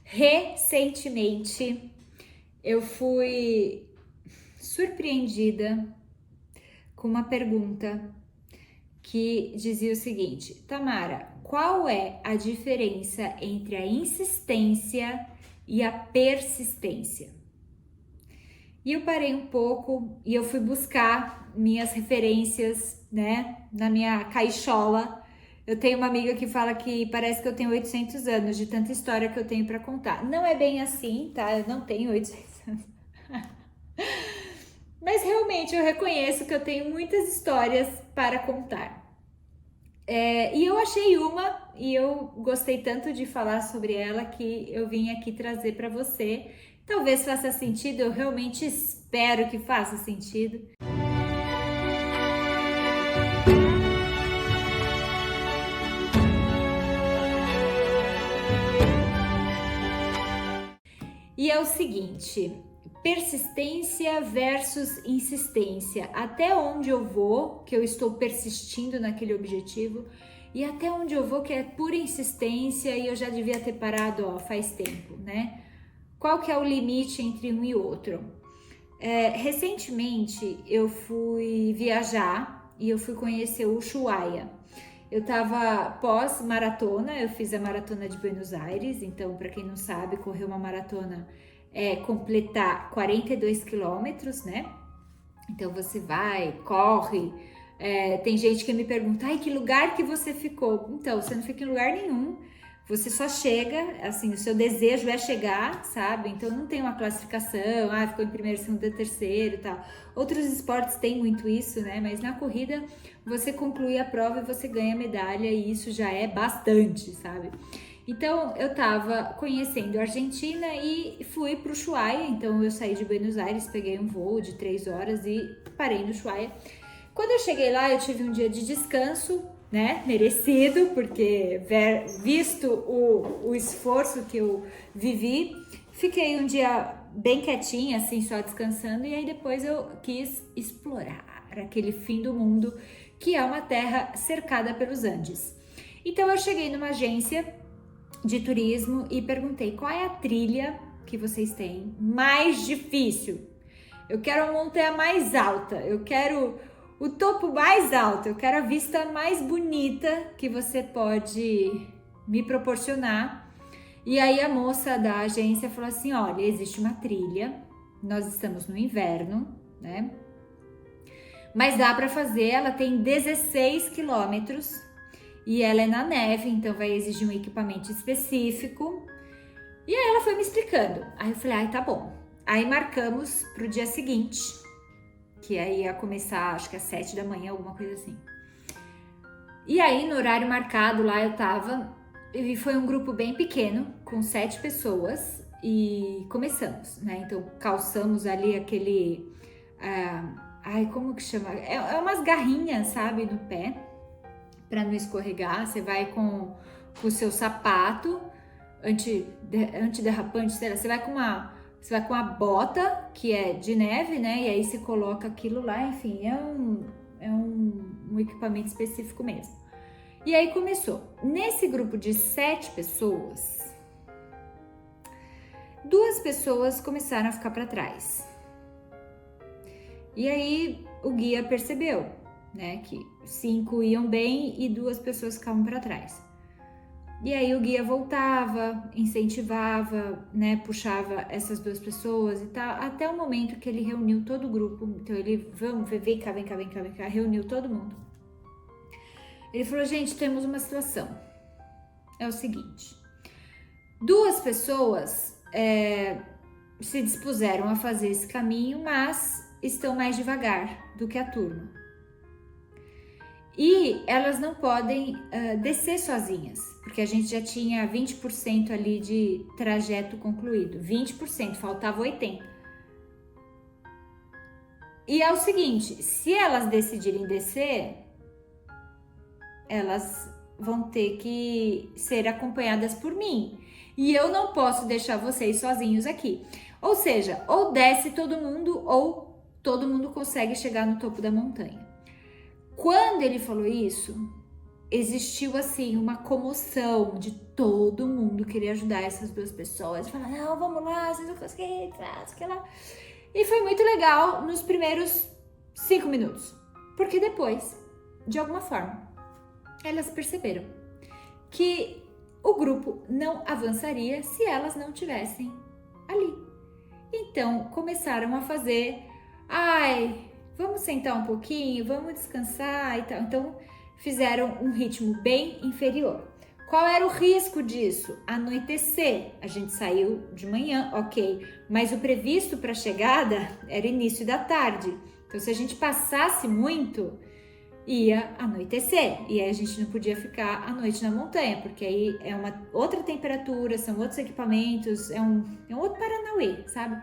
Recentemente eu fui surpreendida com uma pergunta que dizia o seguinte: Tamara, qual é a diferença entre a insistência e a persistência? E eu parei um pouco e eu fui buscar minhas referências, né, na minha caixola. Eu tenho uma amiga que fala que parece que eu tenho 800 anos de tanta história que eu tenho para contar. Não é bem assim, tá? Eu não tenho 800 anos. Mas realmente eu reconheço que eu tenho muitas histórias para contar. E eu achei uma e eu gostei tanto de falar sobre ela que eu vim aqui trazer para você. Talvez faça sentido, eu realmente espero que faça sentido. E é o seguinte: persistência versus insistência. Até onde eu vou, que eu estou persistindo naquele objetivo, e até onde eu vou, que é pura insistência e eu já devia ter parado, faz tempo, né? Qual que é o limite entre um e outro? Recentemente eu fui viajar e eu fui conhecer o Ushuaia. Eu tava pós-maratona, eu fiz a maratona de Buenos Aires, então para quem não sabe, correr uma maratona é completar 42 quilômetros, né? Então você vai, corre, tem gente que me pergunta, ai, que lugar que você ficou? Então, você não fica em lugar nenhum, você só chega, assim, o seu desejo é chegar, sabe? Então não tem uma classificação, ficou em primeiro, segundo, terceiro e tal. Outros esportes têm muito isso, né? Mas na corrida você conclui a prova e você ganha medalha e isso já é bastante, sabe? Então eu tava conhecendo a Argentina e fui pro Ushuaia, então eu saí de Buenos Aires, peguei um voo de 3 horas e parei no Ushuaia. Quando eu cheguei lá, eu tive um dia de descanso, né, merecido, porque visto o esforço que eu vivi, fiquei um dia bem quietinha, assim, só descansando, e aí depois eu quis explorar aquele fim do mundo, que é uma terra cercada pelos Andes. Então eu cheguei numa agência de turismo e perguntei qual é a trilha que vocês têm mais difícil. Eu quero a montanha mais alta, eu quero o topo mais alto, eu quero a vista mais bonita que você pode me proporcionar. E aí a moça da agência falou assim: olha, existe uma trilha, nós estamos no inverno, né? Mas dá para fazer, ela tem 16 quilômetros e ela é na neve, então vai exigir um equipamento específico. E aí ela foi me explicando. Aí eu falei, tá bom. Aí marcamos pro dia seguinte, que aí ia começar, acho que às 7 da manhã, alguma coisa assim. E aí, no horário marcado lá eu tava, e foi um grupo bem pequeno, com 7 pessoas, e começamos, né? Então, calçamos ali aquele... como que chama? É umas garrinhas, sabe, no pé, para não escorregar. Você vai com o seu sapato antiderrapante, sei lá, você vai com a bota que é de neve, né? E aí você coloca aquilo lá, enfim, é um equipamento específico mesmo. E aí começou. Nesse grupo de 7 pessoas, 2 pessoas começaram a ficar para trás. E aí o guia percebeu, né, que 5 iam bem e 2 pessoas ficavam para trás. E aí o guia voltava, incentivava, né, puxava essas 2 pessoas e tal, até o momento que ele reuniu todo o grupo. Então ele, vem cá, reuniu todo mundo. Ele falou, gente, temos uma situação. É o seguinte, 2 pessoas se dispuseram a fazer esse caminho, mas estão mais devagar do que a turma. E elas não podem descer sozinhas, porque a gente já tinha 20% ali de trajeto concluído. 20%, faltava 80%. E é o seguinte, se elas decidirem descer, elas vão ter que ser acompanhadas por mim. E eu não posso deixar vocês sozinhos aqui. Ou seja, ou desce todo mundo, ou todo mundo consegue chegar no topo da montanha. Quando ele falou isso, existiu assim uma comoção de todo mundo querer ajudar essas duas pessoas, falar, não, vamos lá, vocês não conseguem, sei lá. E foi muito legal nos primeiros 5 minutos, porque depois, de alguma forma, elas perceberam que o grupo não avançaria se elas não tivessem ali. Então começaram a fazer, vamos sentar um pouquinho, vamos descansar e tal. Então fizeram um ritmo bem inferior. Qual era o risco disso? Anoitecer. A gente saiu de manhã, ok, mas o previsto para a chegada era início da tarde. Então se a gente passasse muito, ia anoitecer, e aí a gente não podia ficar à noite na montanha, porque aí é uma outra temperatura, são outros equipamentos, é um outro Paranauê, sabe?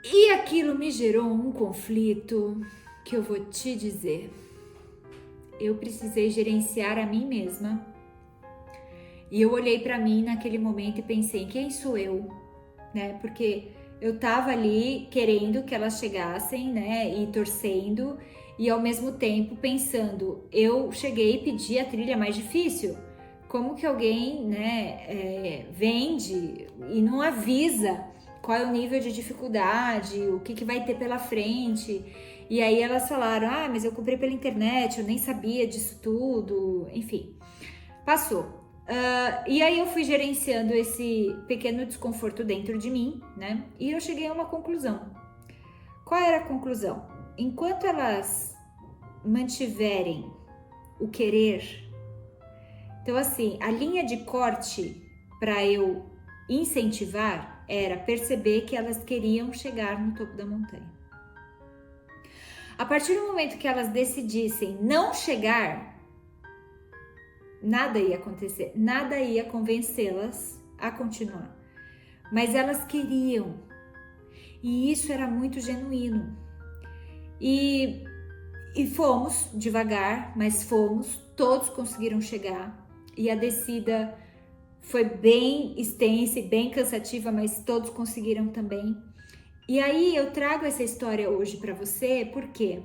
E aquilo me gerou um conflito que eu vou te dizer. Eu precisei gerenciar a mim mesma, e eu olhei para mim naquele momento e pensei, quem sou eu? Né? Porque eu tava ali querendo que elas chegassem, né, e torcendo, e ao mesmo tempo pensando, eu cheguei e pedi a trilha mais difícil. Como que alguém, né, vende e não avisa qual é o nível de dificuldade, o que vai ter pela frente? E aí elas falaram, mas eu comprei pela internet, eu nem sabia disso tudo, enfim, passou. E aí eu fui gerenciando esse pequeno desconforto dentro de mim, né? E eu cheguei a uma conclusão. Qual era a conclusão? Enquanto elas mantiverem o querer, então assim, a linha de corte para eu incentivar era perceber que elas queriam chegar no topo da montanha. A partir do momento que elas decidissem não chegar, nada ia acontecer, nada ia convencê-las a continuar. Mas elas queriam. E isso era muito genuíno. E fomos devagar, mas fomos, todos conseguiram chegar. E a descida foi bem extensa e bem cansativa, mas todos conseguiram também. E aí eu trago essa história hoje para você, por quê?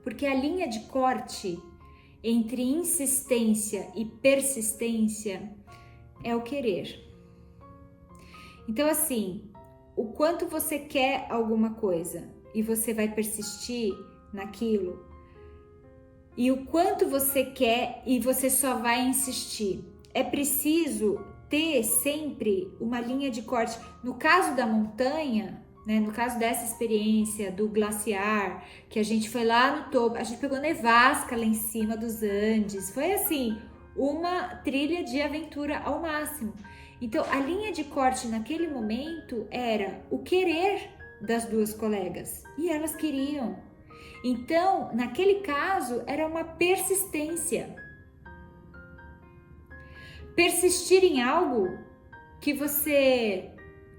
Porque a linha de corte entre insistência e persistência é o querer. Então assim, o quanto você quer alguma coisa e você vai persistir naquilo, e o quanto você quer e você só vai insistir. É preciso ter sempre uma linha de corte. No caso da montanha, né, no caso dessa experiência do glaciar, que a gente foi lá no topo, a gente pegou nevasca lá em cima dos Andes, foi assim, uma trilha de aventura ao máximo. Então a linha de corte naquele momento era o querer das duas colegas, e elas queriam. Então naquele caso era uma persistência. Persistir em algo que você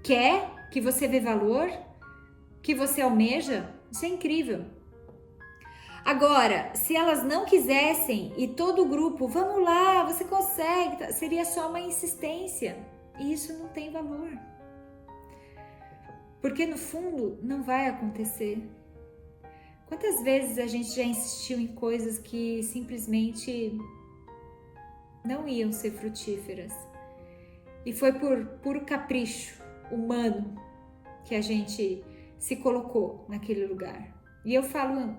quer, que você vê valor, que você almeja, isso é incrível. Agora, se elas não quisessem e todo o grupo, vamos lá, você consegue, seria só uma insistência. E isso não tem valor. Porque no fundo não vai acontecer. Quantas vezes a gente já insistiu em coisas que simplesmente não iam ser frutíferas? E foi por puro capricho humano que a gente se colocou naquele lugar. E eu falo,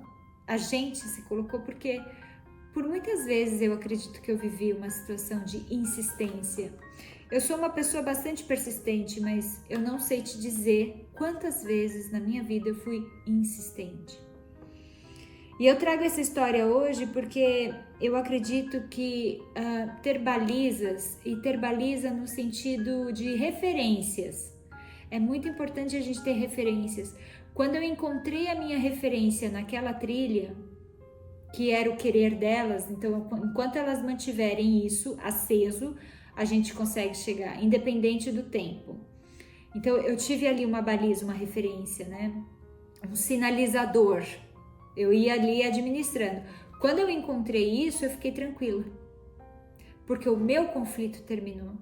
a gente se colocou porque por muitas vezes eu acredito que eu vivi uma situação de insistência. Eu sou uma pessoa bastante persistente, mas eu não sei te dizer quantas vezes na minha vida eu fui insistente. E eu trago essa história hoje porque eu acredito que ter balizas, e ter baliza no sentido de referências, é muito importante a gente ter referências. Quando eu encontrei a minha referência naquela trilha, que era o querer delas, então enquanto elas mantiverem isso aceso, a gente consegue chegar, independente do tempo. Então eu tive ali uma baliza, uma referência, né? Um sinalizador. Eu ia ali administrando. Quando eu encontrei isso, eu fiquei tranquila. Porque o meu conflito terminou.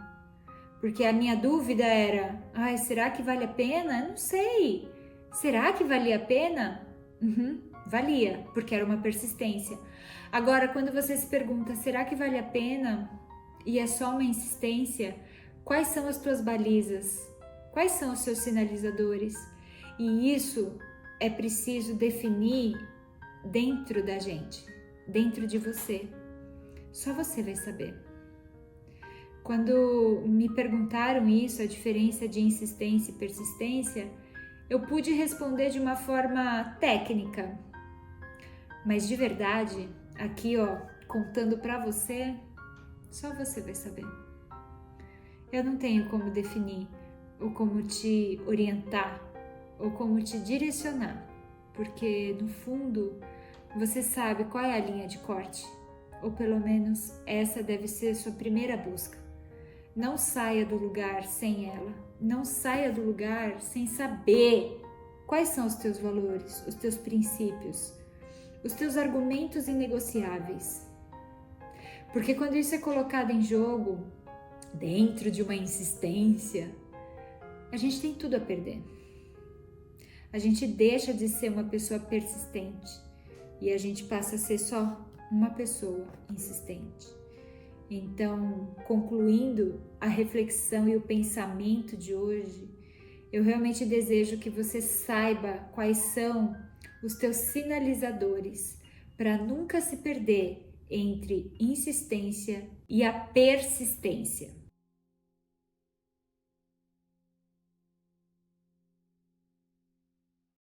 Porque a minha dúvida era, será que vale a pena? Não sei. Será que valia a pena? Valia, porque era uma persistência. Agora, quando você se pergunta, será que vale a pena? E é só uma insistência, quais são as tuas balizas? Quais são os seus sinalizadores? E isso é preciso definir dentro da gente, dentro de você. Só você vai saber. Quando me perguntaram isso, a diferença de insistência e persistência, eu pude responder de uma forma técnica. Mas de verdade, aqui contando pra você, só você vai saber. Eu não tenho como definir, ou como te orientar, ou como te direcionar, porque no fundo você sabe qual é a linha de corte, ou pelo menos essa deve ser sua primeira busca. Não saia do lugar sem ela, não saia do lugar sem saber quais são os teus valores, os teus princípios, os teus argumentos inegociáveis. Porque quando isso é colocado em jogo, dentro de uma insistência, a gente tem tudo a perder. A gente deixa de ser uma pessoa persistente e a gente passa a ser só uma pessoa insistente. Então, concluindo a reflexão e o pensamento de hoje, eu realmente desejo que você saiba quais são os teus sinalizadores para nunca se perder entre insistência e a persistência.